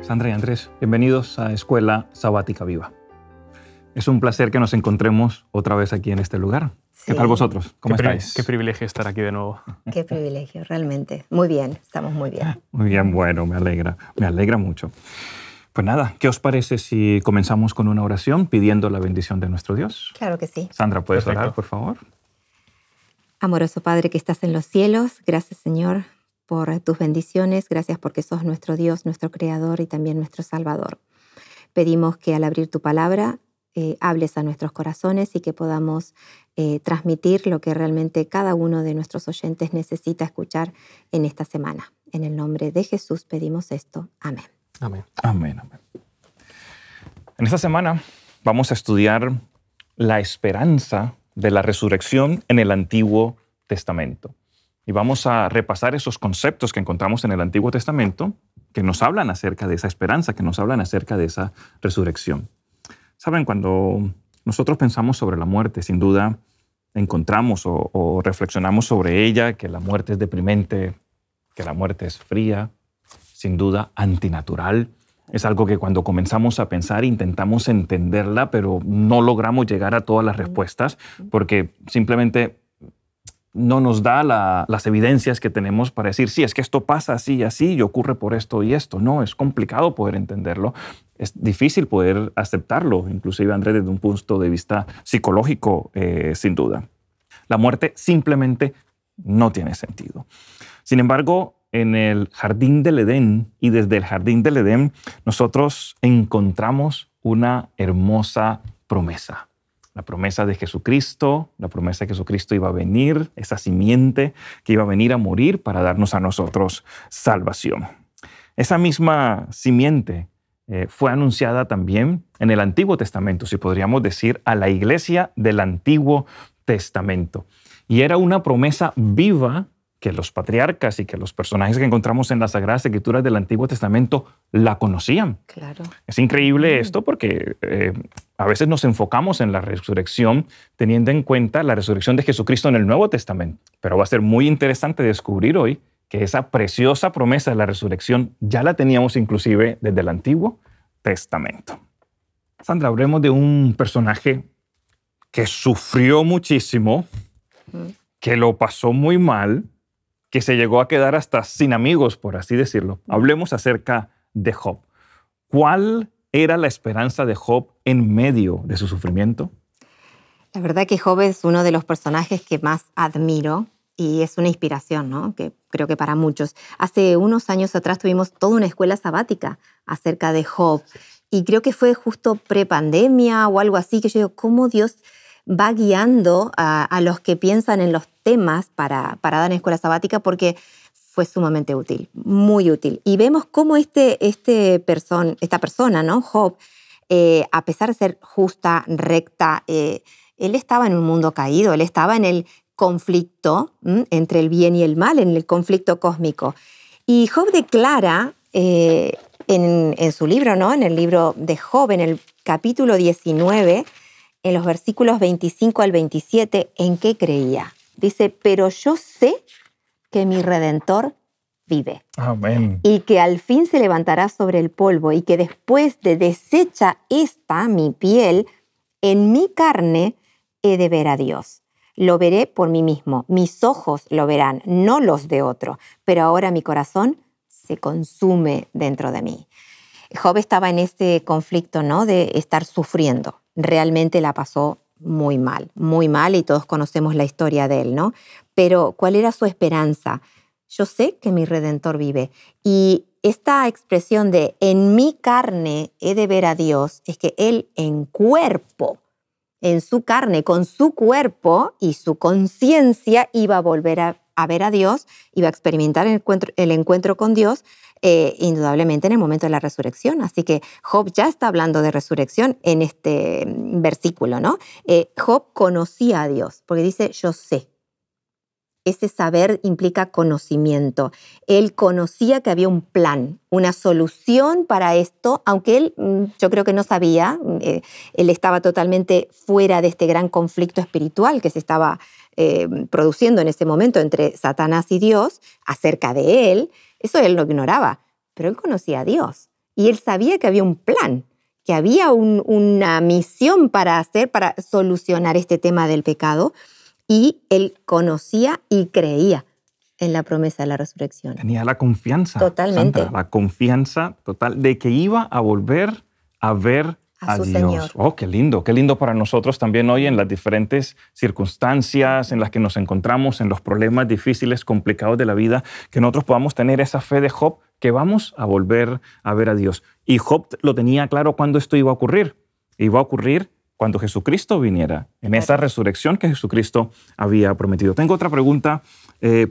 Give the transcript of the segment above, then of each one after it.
Sandra y Andrés, bienvenidos a Escuela Sabática Viva. Es un placer que nos encontremos otra vez aquí en este lugar. Sí. ¿Qué tal vosotros? ¿Cómo estáis? Qué privilegio estar aquí de nuevo. Qué privilegio, realmente. Muy bien, estamos muy bien. Muy bien, bueno, me alegra mucho. Pues nada, ¿qué os parece si comenzamos con una oración pidiendo la bendición de nuestro Dios? Claro que sí. Sandra, ¿puedes orar, por favor? Amoroso Padre que estás en los cielos, gracias Señor por tus bendiciones, gracias porque sos nuestro Dios, nuestro Creador y también nuestro Salvador. Pedimos que al abrir tu palabra hables a nuestros corazones y que podamos transmitir lo que realmente cada uno de nuestros oyentes necesita escuchar en esta semana. En el nombre de Jesús pedimos esto. Amén. Amén. Amén, amén. En esta semana vamos a estudiar la esperanza de la resurrección en el Antiguo Testamento. Y vamos a repasar esos conceptos que encontramos en el Antiguo Testamento que nos hablan acerca de esa esperanza, que nos hablan acerca de esa resurrección. Saben, cuando nosotros pensamos sobre la muerte, sin duda encontramos o reflexionamos sobre ella, que la muerte es deprimente, que la muerte es fría, sin duda antinatural. Es algo que cuando comenzamos a pensar intentamos entenderla, pero no logramos llegar a todas las respuestas porque simplemente no nos da las evidencias que tenemos para decir, sí, es que esto pasa así y así y ocurre por esto y esto. No, es complicado poder entenderlo. Es difícil poder aceptarlo, inclusive, Andrés, desde un punto de vista psicológico, sin duda. La muerte simplemente no tiene sentido. Sin embargo, en el Jardín del Edén y desde el Jardín del Edén, nosotros encontramos una hermosa promesa. La promesa de Jesucristo, la promesa de que Jesucristo iba a venir, esa simiente que iba a venir a morir para darnos a nosotros salvación. Esa misma simiente fue anunciada también en el Antiguo Testamento, si podríamos decir, a la iglesia del Antiguo Testamento. Y era una promesa viva que los patriarcas y que los personajes que encontramos en las Sagradas Escrituras del Antiguo Testamento la conocían. Claro. Es increíble esto porque a veces nos enfocamos en la resurrección teniendo en cuenta la resurrección de Jesucristo en el Nuevo Testamento. Pero va a ser muy interesante descubrir hoy que esa preciosa promesa de la resurrección ya la teníamos inclusive desde el Antiguo Testamento. Sandra, hablemos de un personaje que sufrió muchísimo, que lo pasó muy mal, que se llegó a quedar hasta sin amigos, por así decirlo. Hablemos acerca de Job. ¿Cuál era la esperanza de Job en medio de su sufrimiento? La verdad que Job es uno de los personajes que más admiro y es una inspiración, ¿no? Que creo que para muchos. Hace unos años atrás tuvimos toda una escuela sabática acerca de Job y creo que fue justo prepandemia o algo así, que yo digo, ¿cómo Dios va guiando a los que piensan en los temas para dar en escuela sabática? Porque fue sumamente útil, muy útil. Y vemos cómo esta persona, ¿no? Job, a pesar de ser justa, recta, él estaba en un mundo caído, él estaba en el conflicto entre el bien y el mal, en el conflicto cósmico. Y Job declara en su libro, ¿no? En el libro de Job, en el capítulo 19, en los versículos 25 al 27, ¿en qué creía? Dice, pero yo sé que mi Redentor vive. Amén. Y que al fin se levantará sobre el polvo y que después de deshecha esta, mi piel, en mi carne he de ver a Dios. Lo veré por mí mismo. Mis ojos lo verán, no los de otro. Pero ahora mi corazón se consume dentro de mí. Job estaba en este conflicto, ¿no? De estar sufriendo. Realmente la pasó muy mal, y todos conocemos la historia de él, ¿no? Pero ¿cuál era su esperanza? Yo sé que mi Redentor vive. Y esta expresión de en mi carne he de ver a Dios es que él en cuerpo, en su carne, con su cuerpo y su conciencia iba a volver a ver a Dios, iba a experimentar el encuentro con Dios, indudablemente en el momento de la resurrección. Así que Job ya está hablando de resurrección en este versículo, ¿no? Job conocía a Dios, porque dice, yo sé. Ese saber implica conocimiento. Él conocía que había un plan, una solución para esto, aunque él, yo creo que no sabía, él estaba totalmente fuera de este gran conflicto espiritual que se estaba produciendo en ese momento entre Satanás y Dios acerca de él. Eso él lo ignoraba, pero él conocía a Dios. y él sabía que había un plan, que había una misión para hacer, para solucionar este tema del pecado, y él conocía y creía en la promesa de la resurrección. Tenía la confianza, Totalmente. Sandra, la confianza total de que iba a volver a ver a su Dios. Señor. Oh, qué lindo para nosotros también hoy en las diferentes circunstancias en las que nos encontramos, en los problemas difíciles, complicados de la vida, que nosotros podamos tener esa fe de Job que vamos a volver a ver a Dios. Y Job lo tenía claro cuando esto iba a ocurrir. Iba a ocurrir cuando Jesucristo viniera, en esa resurrección que Jesucristo había prometido. Tengo otra pregunta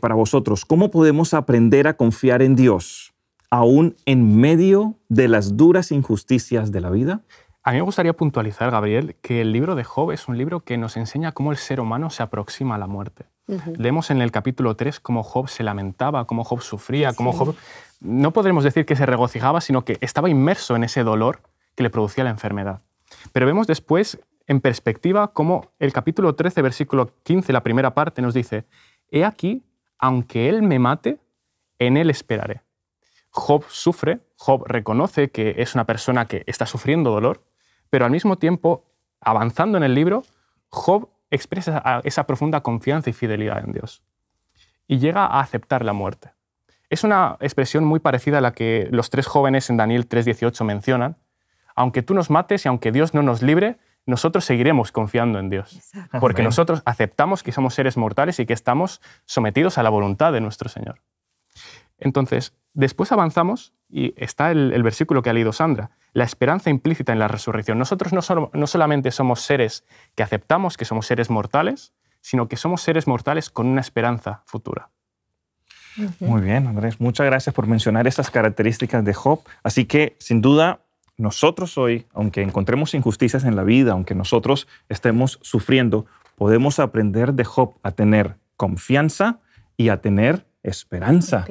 para vosotros. ¿Cómo podemos aprender a confiar en Dios aún en medio de las duras injusticias de la vida? A mí me gustaría puntualizar, Gabriel, que el libro de Job es un libro que nos enseña cómo el ser humano se aproxima a la muerte. Leemos en el capítulo 3 cómo Job se lamentaba, cómo Job sufría, cómo Job, no podremos decir que se regocijaba, sino que estaba inmerso en ese dolor que le producía la enfermedad. Pero vemos después, en perspectiva, cómo el capítulo 13, versículo 15, la primera parte, nos dice: «He aquí, aunque él me mate, en él esperaré». Job sufre, Job reconoce que es una persona que está sufriendo dolor, pero al mismo tiempo, avanzando en el libro, Job expresa esa profunda confianza y fidelidad en Dios y llega a aceptar la muerte. Es una expresión muy parecida a la que los tres jóvenes en Daniel 3:18 mencionan: aunque tú nos mates y aunque Dios no nos libre, nosotros seguiremos confiando en Dios. Exacto. Porque Amén. nosotros aceptamos que somos seres mortales y que estamos sometidos a la voluntad de nuestro Señor. Entonces, después avanzamos y está el versículo que ha leído Sandra, la esperanza implícita en la resurrección. Nosotros no solamente somos seres que aceptamos que somos seres mortales, sino que somos seres mortales con una esperanza futura. Muy bien, Andrés. Muchas gracias por mencionar esas características de Job. Así que, sin duda, nosotros hoy, aunque encontremos injusticias en la vida, aunque nosotros estemos sufriendo, podemos aprender de Job a tener confianza y a tener esperanza.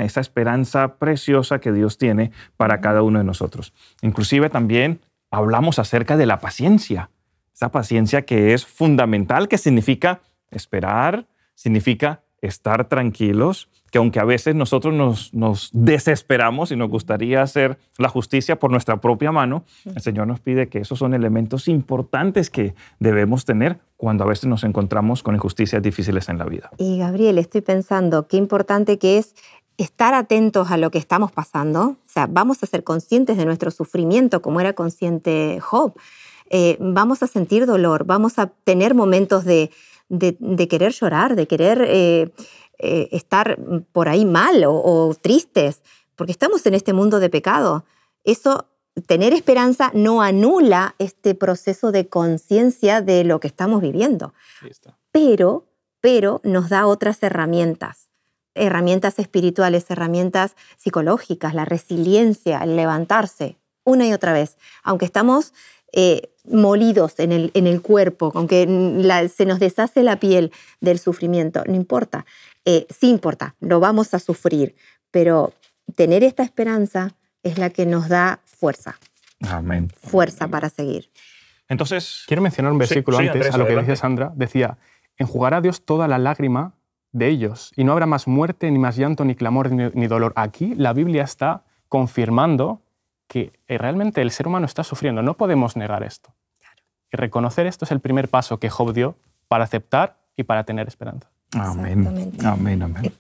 Esa esperanza preciosa que Dios tiene para cada uno de nosotros. Inclusive también hablamos acerca de la paciencia. Esa paciencia que es fundamental, que significa esperar, significa estar tranquilos, que aunque a veces nosotros nos desesperamos y nos gustaría hacer la justicia por nuestra propia mano, el Señor nos pide que esos son elementos importantes que debemos tener cuando a veces nos encontramos con injusticias difíciles en la vida. Y Gabriel, estoy pensando qué importante que es estar atentos a lo que estamos pasando. O sea, vamos a ser conscientes de nuestro sufrimiento como era consciente Job. Vamos a sentir dolor, vamos a tener momentos de querer llorar, de querer estar por ahí mal o tristes, porque estamos en este mundo de pecado. Eso, tener esperanza no anula este proceso de conciencia de lo que estamos viviendo. Pero nos da otras herramientas espirituales, herramientas psicológicas, la resiliencia, el levantarse una y otra vez. Aunque estamos molidos en el cuerpo, aunque se nos deshace la piel del sufrimiento, no importa. Sí importa, lo vamos a sufrir, pero tener esta esperanza es la que nos da fuerza. Amén. Fuerza para seguir. Entonces, quiero mencionar un versículo sí, antes, Andrés, a lo que adelante. decía Sandra. Decía: enjugará Dios toda la lágrima de ellos, y no habrá más muerte, ni más llanto, ni clamor, ni dolor. Aquí la Biblia está confirmando que realmente el ser humano está sufriendo. No podemos negar esto. Y reconocer esto es el primer paso que Job dio para aceptar y para tener esperanza. Amén. Exactamente. Amén, amén.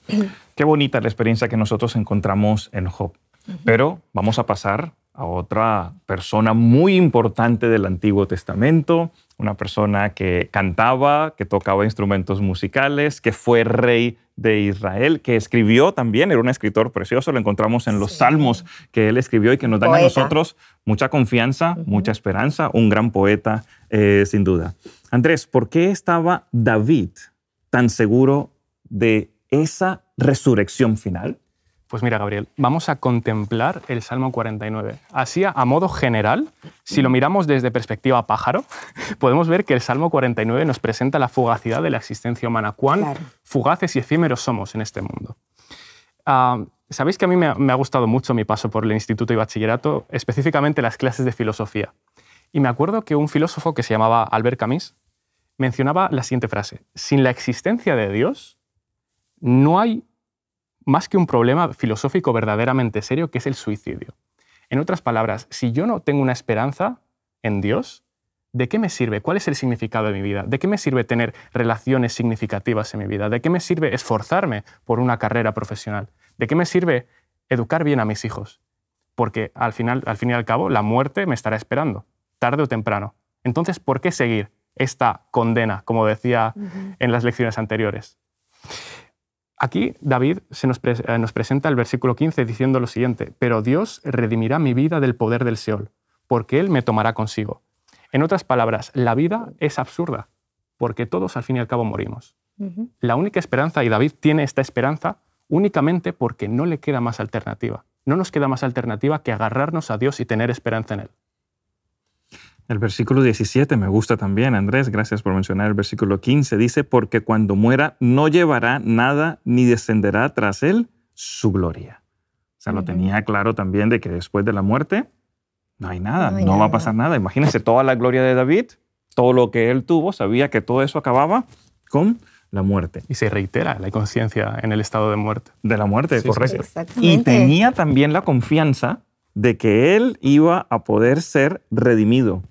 Qué bonita la experiencia que nosotros encontramos en Job. Pero vamos a pasar a otra persona muy importante del Antiguo Testamento, una persona que cantaba, que tocaba instrumentos musicales, que fue rey de Israel, que escribió también, era un escritor precioso, lo encontramos en los salmos que él escribió y que nos dan a nosotros mucha confianza, mucha esperanza, un gran poeta, sin duda. Andrés, ¿por qué estaba David tan seguro de esa resurrección final? Pues mira, Gabriel, vamos a contemplar el Salmo 49. Así, a modo general, si lo miramos desde perspectiva pájaro, podemos ver que el Salmo 49 nos presenta la fugacidad de la existencia humana. Cuán fugaces y efímeros somos en este mundo. Sabéis que a mí me ha gustado mucho mi paso por el instituto y bachillerato, específicamente las clases de filosofía. Y me acuerdo que un filósofo que se llamaba Albert Camus mencionaba la siguiente frase: sin la existencia de Dios, no hay más que un problema filosófico verdaderamente serio, que es el suicidio. En otras palabras, si yo no tengo una esperanza en Dios, ¿de qué me sirve? ¿Cuál es el significado de mi vida? ¿De qué me sirve tener relaciones significativas en mi vida? ¿De qué me sirve esforzarme por una carrera profesional? ¿De qué me sirve educar bien a mis hijos? Porque al fin y al cabo, la muerte me estará esperando, tarde o temprano. Entonces, ¿por qué seguir esta condena, como decía en las lecciones anteriores? Aquí David nos presenta el versículo 15 diciendo lo siguiente: pero Dios redimirá mi vida del poder del Seol, porque Él me tomará consigo. En otras palabras, la vida es absurda, porque todos al fin y al cabo morimos. La única esperanza, y David tiene esta esperanza únicamente porque no le queda más alternativa. No nos queda más alternativa que agarrarnos a Dios y tener esperanza en Él. El versículo 17 me gusta también, Andrés, gracias por mencionar el versículo 15. Dice, porque cuando muera no llevará nada ni descenderá tras él su gloria. O sea, lo tenía claro también de que después de la muerte no hay nada, no va a pasar nada. Imagínense toda la gloria de David, todo lo que él tuvo, sabía que todo eso acababa con la muerte. Y se reitera la conciencia en el estado de muerte. De la muerte, sí, correcto. Sí, y tenía también la confianza de que él iba a poder ser redimido,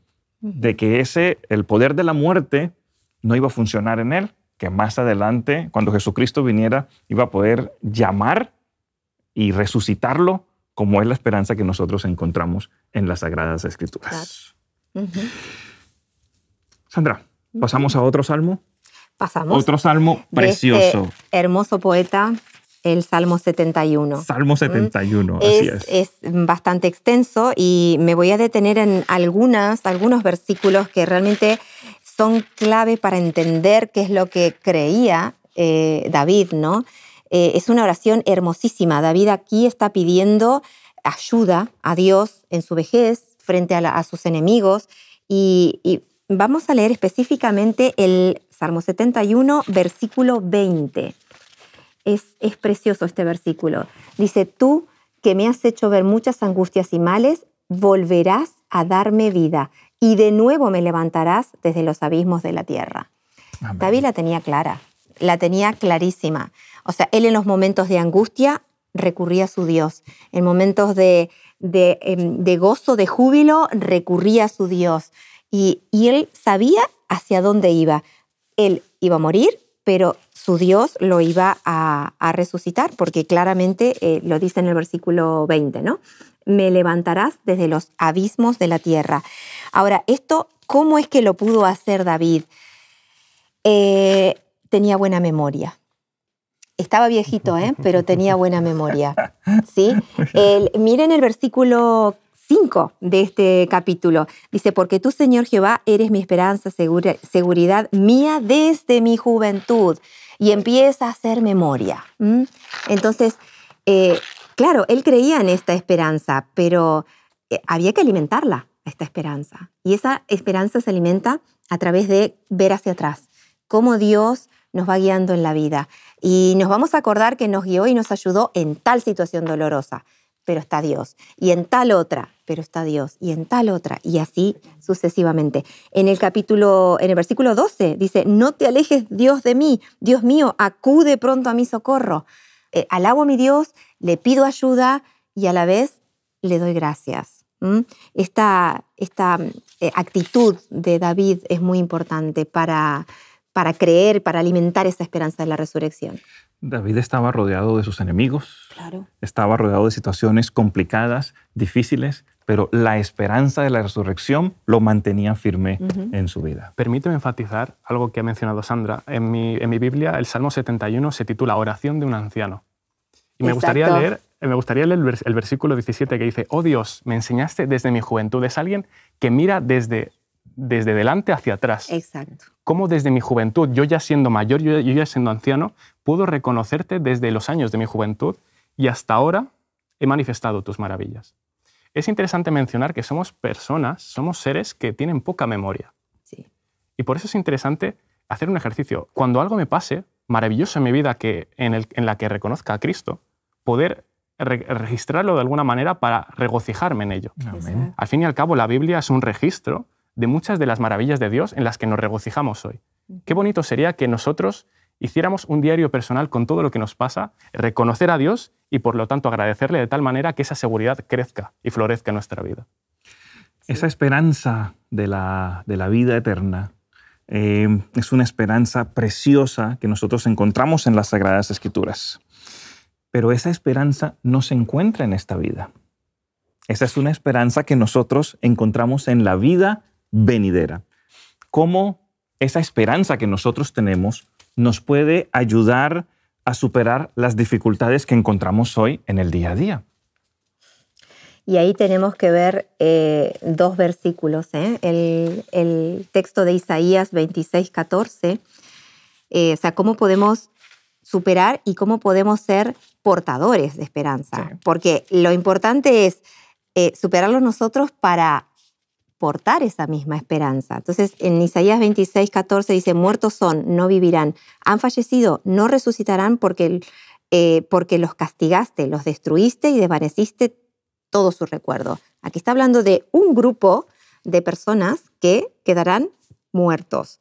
de que el poder de la muerte no iba a funcionar en él, que más adelante, cuando Jesucristo viniera, iba a poder llamar y resucitarlo, como es la esperanza que nosotros encontramos en las Sagradas Escrituras. Claro. Sandra, ¿pasamos a otro salmo? Pasamos. Otro salmo precioso. Este hermoso poeta, el Salmo 71. Salmo 71, así es. Es bastante extenso y me voy a detener en algunos versículos que realmente son clave para entender qué es lo que creía David, ¿no? Es una oración hermosísima. David aquí está pidiendo ayuda a Dios en su vejez frente a sus enemigos y vamos a leer específicamente el Salmo 71, versículo 20. Es precioso este versículo. Dice, tú que me has hecho ver muchas angustias y males, volverás a darme vida y de nuevo me levantarás desde los abismos de la tierra. Amén. David la tenía clara, la tenía clarísima. O sea, él en los momentos de angustia recurría a su Dios. En momentos de gozo, de júbilo, recurría a su Dios. Y él sabía hacia dónde iba. Él iba a morir, pero su Dios lo iba a resucitar, porque claramente lo dice en el versículo 20, ¿no? Me levantarás desde los abismos de la tierra. Ahora, esto, ¿cómo es que lo pudo hacer David? Tenía buena memoria. Estaba viejito, pero tenía buena memoria. ¿Sí? Miren el versículo 5 de este capítulo. Dice, porque tú, Señor Jehová, eres mi esperanza, seguridad mía desde mi juventud. Y empieza a hacer memoria. Entonces, claro, él creía en esta esperanza, pero había que alimentarla, esta esperanza. Y esa esperanza se alimenta a través de ver hacia atrás, cómo Dios nos va guiando en la vida. Y nos vamos a acordar que nos guió y nos ayudó en tal situación dolorosa, pero está Dios. Y en tal otra, pero está Dios. Y en tal otra, y así sucesivamente. En el versículo 12 dice, no te alejes, Dios, de mí. Dios mío, acude pronto a mi socorro. Alabo a mi Dios, le pido ayuda y a la vez le doy gracias. Esta actitud de David es muy importante para creer, para alimentar esa esperanza de la resurrección. David estaba rodeado de sus enemigos, claro. Estaba rodeado de situaciones complicadas, difíciles, pero la esperanza de la resurrección lo mantenía firme en su vida. Permíteme enfatizar algo que ha mencionado Sandra. En mi Biblia, el Salmo 71 se titula Oración de un anciano. Y me gustaría leer el versículo 17 que dice, oh Dios, me enseñaste desde mi juventud. Es alguien que mira desde delante hacia atrás. Exacto. Cómo desde mi juventud, yo ya siendo mayor, yo ya siendo anciano, puedo reconocerte desde los años de mi juventud y hasta ahora he manifestado tus maravillas. Es interesante mencionar que somos personas, somos seres que tienen poca memoria. Sí. Y por eso es interesante hacer un ejercicio. Cuando algo me pase, maravilloso en mi vida en la que reconozca a Cristo, poder registrarlo de alguna manera para regocijarme en ello. Amén. Al fin y al cabo, la Biblia es un registro de muchas de las maravillas de Dios en las que nos regocijamos hoy. Qué bonito sería que nosotros hiciéramos un diario personal con todo lo que nos pasa, reconocer a Dios y por lo tanto agradecerle de tal manera que esa seguridad crezca y florezca en nuestra vida. Esa esperanza de la vida eterna es una esperanza preciosa que nosotros encontramos en las Sagradas Escrituras. Pero esa esperanza no se encuentra en esta vida. Esa es una esperanza que nosotros encontramos en la vida venidera. ¿Cómo esa esperanza que nosotros tenemos nos puede ayudar a superar las dificultades que encontramos hoy en el día a día? Y ahí tenemos que ver dos versículos. El texto de Isaías 26:14. O sea, cómo podemos superar y cómo podemos ser portadores de esperanza. Sí. Porque lo importante es superarlo nosotros para portar esa misma esperanza. Entonces, en Isaías 26:14 dice, muertos son, no vivirán. Han fallecido, no resucitarán porque los castigaste, los destruiste y desvaneciste todo su recuerdo. Aquí está hablando de un grupo de personas que quedarán muertos,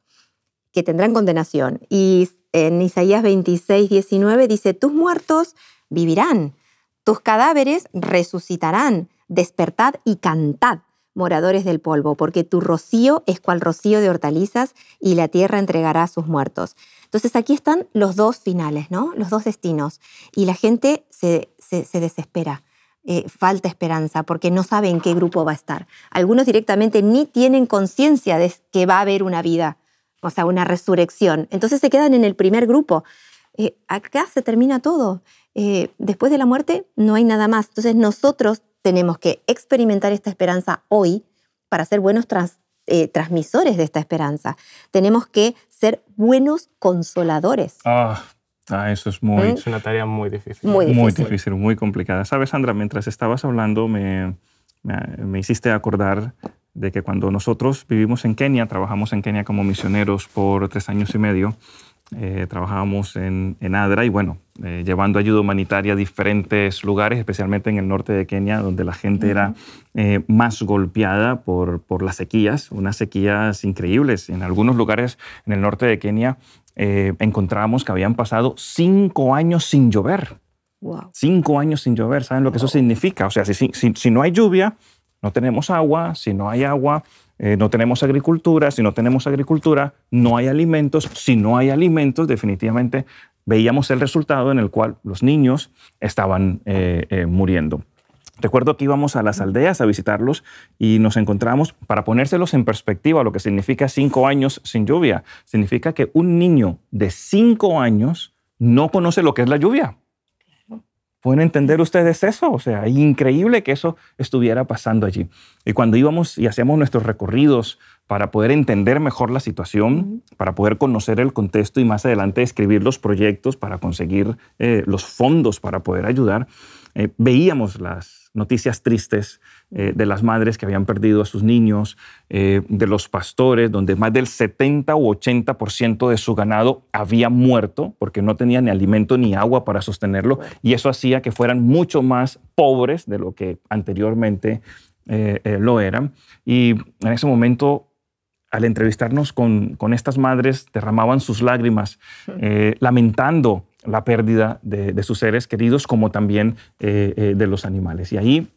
que tendrán condenación. Y en Isaías 26:19 dice, tus muertos vivirán, tus cadáveres resucitarán, despertad y cantad, moradores del polvo, porque tu rocío es cual rocío de hortalizas y la tierra entregará a sus muertos. Entonces aquí están los dos finales, ¿no? Los dos destinos. Y la gente se desespera. Falta esperanza porque no sabe en qué grupo va a estar. Algunos directamente ni tienen conciencia de que va a haber una vida, o sea, una resurrección. Entonces se quedan en el primer grupo. Acá se termina todo. Después de la muerte no hay nada más. Entonces nosotros tenemos que experimentar esta esperanza hoy para ser buenos transmisores de esta esperanza. Tenemos que ser buenos consoladores. Eso es Es una tarea muy difícil. Muy difícil. Muy difícil, muy complicada. ¿Sabes, Sandra? Mientras estabas hablando, me hiciste acordar de que cuando nosotros vivimos en Kenia, trabajamos en Kenia como misioneros por 3 años y medio, trabajábamos en ADRA y bueno, llevando ayuda humanitaria a diferentes lugares, especialmente en el norte de Kenia, donde la gente era más golpeada por las sequías, unas sequías increíbles. En algunos lugares en el norte de Kenia encontrábamos que habían pasado 5 años sin llover. Wow. 5 años sin llover, ¿saben lo que eso significa? O sea, si no hay lluvia, no tenemos agua, si no hay agua, no tenemos agricultura, si no tenemos agricultura, no hay alimentos, si no hay alimentos, definitivamente veíamos el resultado en el cual los niños estaban muriendo. Recuerdo que íbamos a las aldeas a visitarlos y nos encontramos, para ponérselos en perspectiva, lo que significa 5 años sin lluvia. Significa que un niño de 5 años no conoce lo que es la lluvia. ¿Pueden entender ustedes eso? O sea, increíble que eso estuviera pasando allí. Y cuando íbamos y hacíamos nuestros recorridos para poder entender mejor la situación, para poder conocer el contexto y más adelante escribir los proyectos para conseguir los fondos para poder ayudar, veíamos las noticias tristes de las madres que habían perdido a sus niños, de los pastores, donde más del 70 u 80% de su ganado había muerto porque no tenía ni alimento ni agua para sostenerlo. Bueno. Y eso hacía que fueran mucho más pobres de lo que anteriormente lo eran. Y en ese momento, al entrevistarnos con estas madres, derramaban sus lágrimas, lamentando la pérdida de sus seres queridos, como también de los animales. Y ahí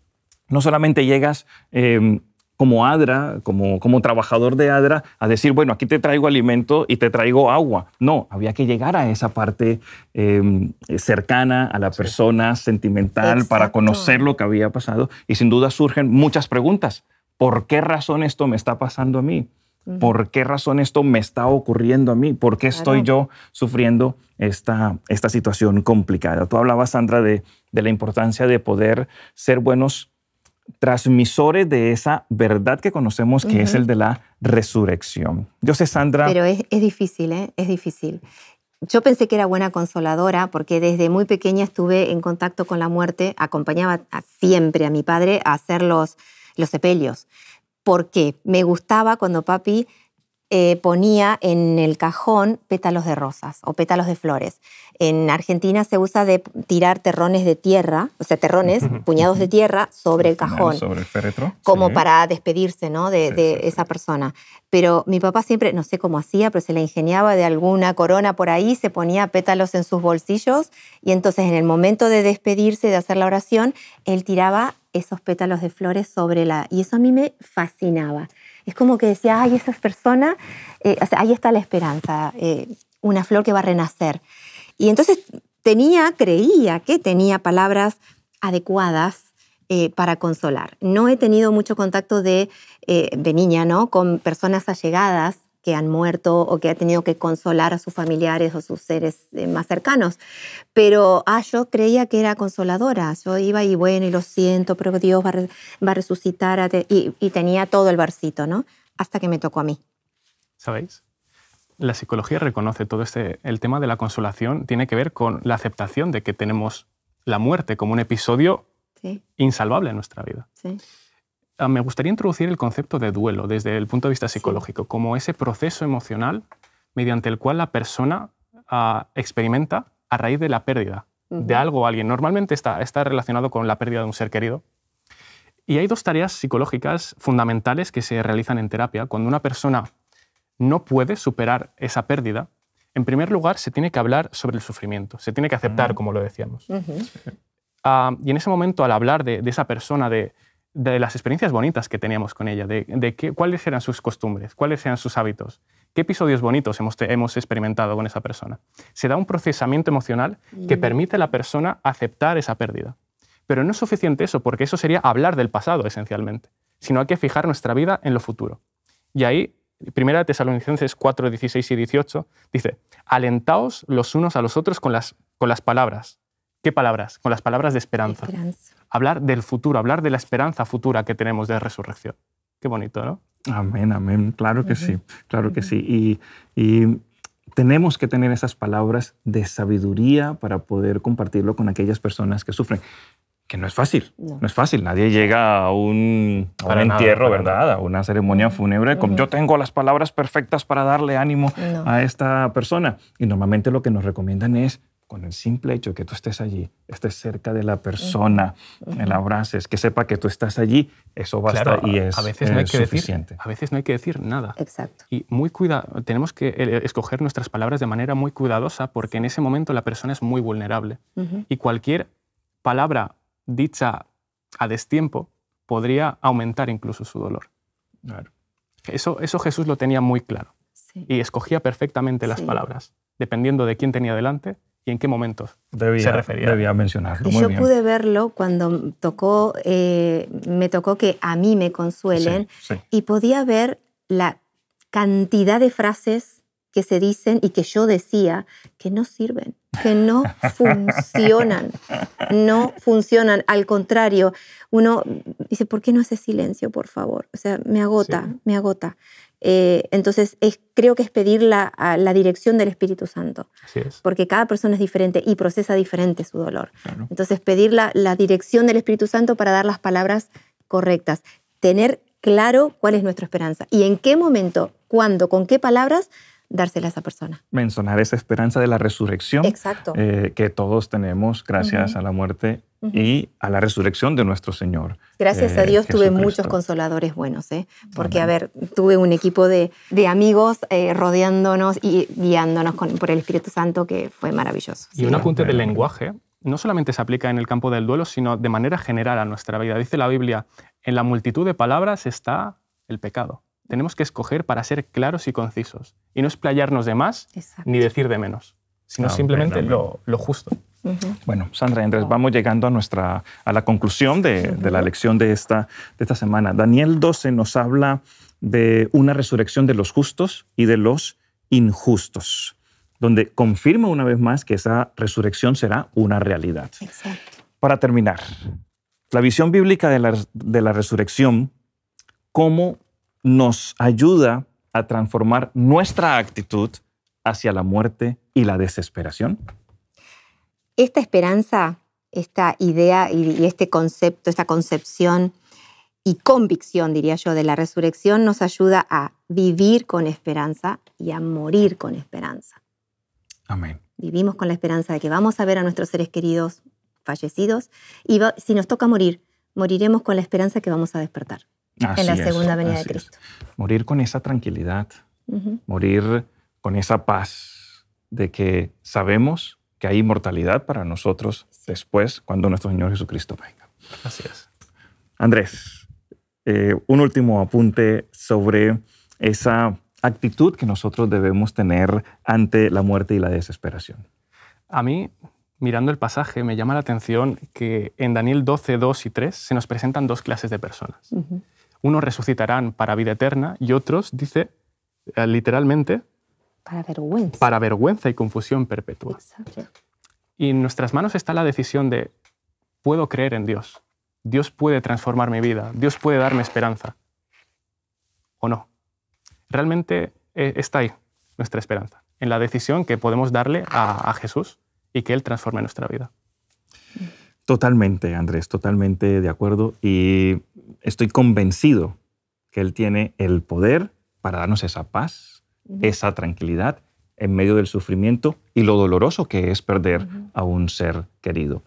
no solamente llegas como ADRA, como trabajador de ADRA, a decir, bueno, aquí te traigo alimento y te traigo agua. No, había que llegar a esa parte cercana a la persona, sentimental, exacto, para conocer lo que había pasado. Y sin duda surgen muchas preguntas. ¿Por qué razón esto me está pasando a mí? ¿Por qué razón esto me está ocurriendo a mí? ¿Por qué estoy yo sufriendo esta situación complicada? Tú hablabas, Sandra, de la importancia de poder ser buenos transmisores de esa verdad que conocemos, que es el de la resurrección. Yo sé, Sandra... Pero es difícil, ¿eh? Es difícil. Yo pensé que era buena consoladora porque desde muy pequeña estuve en contacto con la muerte, acompañaba siempre a mi padre a hacer los sepelios. Porque me gustaba cuando papi ponía en el cajón pétalos de rosas o pétalos de flores. En Argentina se usa de tirar terrones de tierra, o sea, terrones, puñados de tierra sobre el cajón. Sobre el féretro. Como para despedirse, ¿no? de esa persona. Pero mi papá siempre, no sé cómo hacía, pero se le ingeniaba de alguna corona por ahí, se ponía pétalos en sus bolsillos y entonces en el momento de despedirse, de hacer la oración, él tiraba esos pétalos de flores sobre la... Y eso a mí me fascinaba. Es como que decía, ay, esa persona, o sea, ahí está la esperanza, una flor que va a renacer. Y entonces creía que tenía palabras adecuadas para consolar. No he tenido mucho contacto de niña, ¿no? Con personas allegadas que han muerto o que han tenido que consolar a sus familiares o sus seres más cercanos. Pero yo creía que era consoladora. Yo iba y bueno, y lo siento, pero Dios va a resucitar. Y tenía todo el versito, ¿no? Hasta que me tocó a mí. ¿Sabéis? La psicología reconoce todo el tema de la consolación tiene que ver con la aceptación de que tenemos la muerte como un episodio insalvable en nuestra vida. Sí. Me gustaría introducir el concepto de duelo desde el punto de vista psicológico, como ese proceso emocional mediante el cual la persona experimenta a raíz de la pérdida de algo o alguien. Normalmente está relacionado con la pérdida de un ser querido. Y hay dos tareas psicológicas fundamentales que se realizan en terapia. Cuando una persona no puede superar esa pérdida, en primer lugar se tiene que hablar sobre el sufrimiento, se tiene que aceptar, como lo decíamos. Y en ese momento, al hablar de esa persona, de las experiencias bonitas que teníamos con ella, de cuáles eran sus costumbres, cuáles eran sus hábitos, qué episodios bonitos hemos experimentado con esa persona. Se da un procesamiento emocional que permite a la persona aceptar esa pérdida. Pero no es suficiente eso, porque eso sería hablar del pasado, esencialmente, sino hay que fijar nuestra vida en lo futuro. Y ahí, 1 Tesalonicenses 4, 16 y 18, dice, alentaos los unos a los otros con las palabras. ¿Qué palabras? Con las palabras de esperanza. Hablar del futuro, hablar de la esperanza futura que tenemos de resurrección. Qué bonito, ¿no? Amén, amén. Claro que sí, claro que sí. Y tenemos que tener esas palabras de sabiduría para poder compartirlo con aquellas personas que sufren. Que no es fácil, no es fácil. Nadie llega a un entierro, ¿verdad? A una ceremonia fúnebre con yo tengo las palabras perfectas para darle ánimo a esta persona. Y normalmente lo que nos recomiendan es con el simple hecho de que tú estés allí, estés cerca de la persona, la abraces, que sepa que tú estás allí, eso basta y es suficiente. A veces no hay que decir nada. Exacto. Y tenemos que escoger nuestras palabras de manera muy cuidadosa porque en ese momento la persona es muy vulnerable. Y cualquier palabra dicha a destiempo podría aumentar incluso su dolor. Claro. Eso Jesús lo tenía muy claro. Sí. Y escogía perfectamente las palabras, dependiendo de quién tenía delante y en qué momentos se refería. Debía mencionarlo. Yo pude verlo cuando me tocó que a mí me consuelen y podía ver la cantidad de frases que se dicen y que yo decía que no sirven, que no funcionan, no funcionan. Al contrario, uno dice, ¿por qué no hace silencio, por favor? O sea, me agota, me agota. Entonces, creo que es pedir la dirección del Espíritu Santo. Así es. Porque cada persona es diferente y procesa diferente su dolor. Claro. Entonces, pedir la dirección del Espíritu Santo para dar las palabras correctas. Tener claro cuál es nuestra esperanza y en qué momento, cuándo, con qué palabras dársela a esa persona. Mencionar esa esperanza de la resurrección. Exacto. Que todos tenemos gracias a la muerte y a la resurrección de nuestro Señor. Gracias a Dios tuve muchos consoladores buenos, porque, tuve un equipo de amigos rodeándonos y guiándonos por el Espíritu Santo que fue maravilloso. Y un apunte del lenguaje no solamente se aplica en el campo del duelo, sino de manera general a nuestra vida. Dice la Biblia, en la multitud de palabras está el pecado. Tenemos que escoger para ser claros y concisos y no explayarnos de más ni decir de menos, sino simplemente lo justo. Bueno, Sandra y Andrés, vamos llegando a la conclusión de la lección de esta semana. Daniel 12 nos habla de una resurrección de los justos y de los injustos, donde confirma una vez más que esa resurrección será una realidad. Exacto. Para terminar, la visión bíblica de la resurrección, ¿cómo nos ayuda a transformar nuestra actitud hacia la muerte y la desesperación? Esta esperanza, esta idea y este concepto, esta concepción y convicción, diría yo, de la resurrección nos ayuda a vivir con esperanza y a morir con esperanza. Amén. Vivimos con la esperanza de que vamos a ver a nuestros seres queridos fallecidos y si nos toca morir, moriremos con la esperanza que vamos a despertar en la segunda venida de Cristo. Morir con esa tranquilidad, morir con esa paz de que sabemos que hay inmortalidad para nosotros después cuando nuestro Señor Jesucristo venga. Así es. Andrés, un último apunte sobre esa actitud que nosotros debemos tener ante la muerte y la desesperación. A mí, mirando el pasaje, me llama la atención que en Daniel 12, 2 y 3 se nos presentan dos clases de personas. Unos resucitarán para vida eterna y otros, dice literalmente, para vergüenza y confusión perpetua. Exacto. Y en nuestras manos está la decisión de, puedo creer en Dios. Dios puede transformar mi vida. Dios puede darme esperanza. ¿O no? Realmente está ahí nuestra esperanza, en la decisión que podemos darle a Jesús y que Él transforme nuestra vida. Totalmente, Andrés, totalmente de acuerdo. Y estoy convencido que Él tiene el poder para darnos esa paz, esa tranquilidad en medio del sufrimiento y lo doloroso que es perder a un ser querido.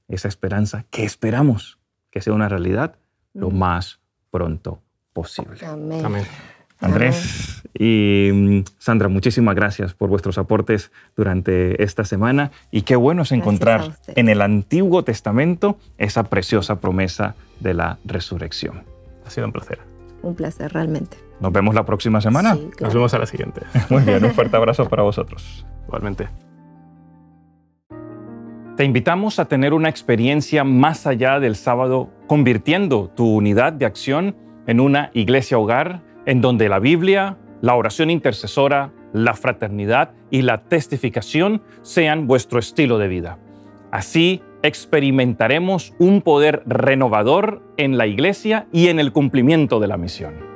Esa esperanza que esperamos que sea una realidad lo más pronto posible. Amén. Amén. Andrés y Sandra, muchísimas gracias por vuestros aportes durante esta semana y qué bueno es encontrar en el Antiguo Testamento esa preciosa promesa de la resurrección. Ha sido un placer. Un placer, realmente. Nos vemos la próxima semana. Sí, claro. Nos vemos a la siguiente. Muy bien, un fuerte abrazo para vosotros. Igualmente. Te invitamos a tener una experiencia más allá del sábado, convirtiendo tu unidad de acción en una iglesia hogar en donde la Biblia, la oración intercesora, la fraternidad y la testificación sean vuestro estilo de vida. Así experimentaremos un poder renovador en la iglesia y en el cumplimiento de la misión.